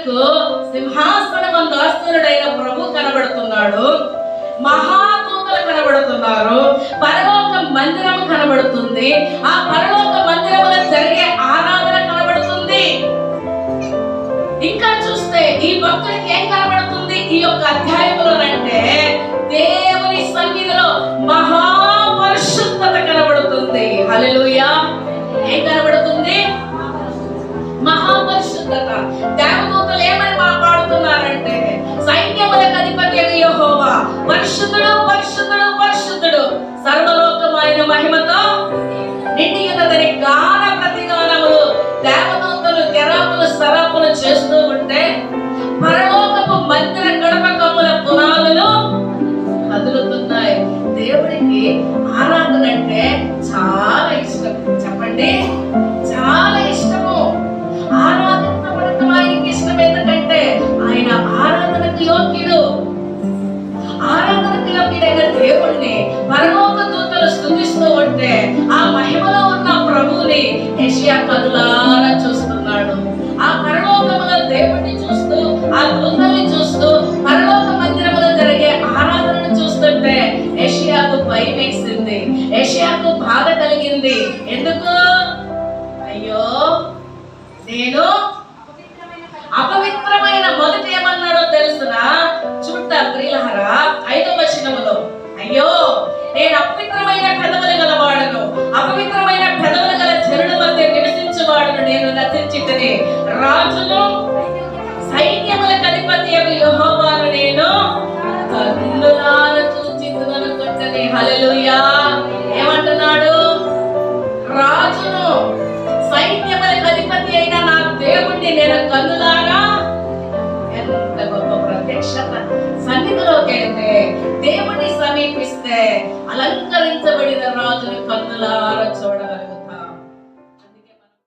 ఆయనకు సింహాసనమందు ఆసీనుడైన ప్రభు కనబడుతున్నాడు, మహాదూతలు కనబడుతున్నారు, పరలోక మందిరం కనబడుతుంది, ఆ పరలోక మందిరంలో జరిగే ఆరాధన కనబడుతుంది. ఇంకా చూస్తే ఈ భక్తుడికి ఏం కనబడుతుంది ఈ యొక్క అధ్యాయంలో అంటే దేవుని సన్నిధిలో మహాపరిశుద్ధత కనబడుతుంది. హల్లెలూయా. ఏం కనబడుతుంది? మహాపరిశుద్ధత. దేవదూతలు ఏమని మాట్లాడుతున్నారంటే, సైన్యములకు అధిపతి యెహోవా పరిశుద్ధుడు పరిశుద్ధుడు పరిశుద్ధుడు, సర్వలోకమైన మహిమతో నిండి ఉన్నదని గాన ప్రతిగానములు దేవదూతలు కెరూబులు సరాపులు చేస్తూ ఉంటే, పరలోకపు మందిర గడప కమ్ముల పునాదులు కదులుతున్నాయి. దేవుడికి ఆరాధన అంటే చాలా ఇష్టం. చెప్పండి, చాలా ఇష్టము. ఆరాధించబడటం ఆయనకి ఇష్టం. ఎందుకంటే ఆయన ఆరాధనకు యోగ్యుడు. ఆరాధనకు యోగ్యుడైన దేవుణ్ణి పరలోక దూతలు స్తుతిస్తూ ఉంటే, ఆ మహిమలో ఉన్న ప్రభువుని యెషయా కనులారా చూస్తున్నాడు. ఆ పరలోకములో దేవుణ్ణి చూస్తూ, ఆ దూతల్ని చూస్తూ, పరలోక మందిరములో జరిగే ఆరాధనను చూస్తుంటే యెషయాకు భయం వేసింది, యెషయాకు బాధ కలిగింది. ఎందుకు? అయ్యో, నేను అపవిత్రమైన మొదట ఏమన్నాడో తెలుసునా? చూద్దాం ప్రియులారా, 5వ వచనములో, అయ్యో నేను అపవిత్రమైన పెదవులు గలవాడను, అపవిత్రమైన పెదవులు గల జనుల మధ్య నివసించువాడను నేను నశించితిని, రాజును సైన్యములకు అధిపతి యెహోవాను నేను కన్నులారా చూచితిననుకుంటని. హల్లెలూయా. ఏమంటున్నాడు? రాజును సైన్యములకు అధిపతి అయిన నా దేవుణ్ణి నేను కన్నులారా. ఎంత గొప్ప ప్రత్యక్షత! సన్నిధిలోకి వెళ్తే, దేవుణ్ణి సమీపిస్తే అలంకరించబడిన రాజుని కన్నులారా చూడాలి.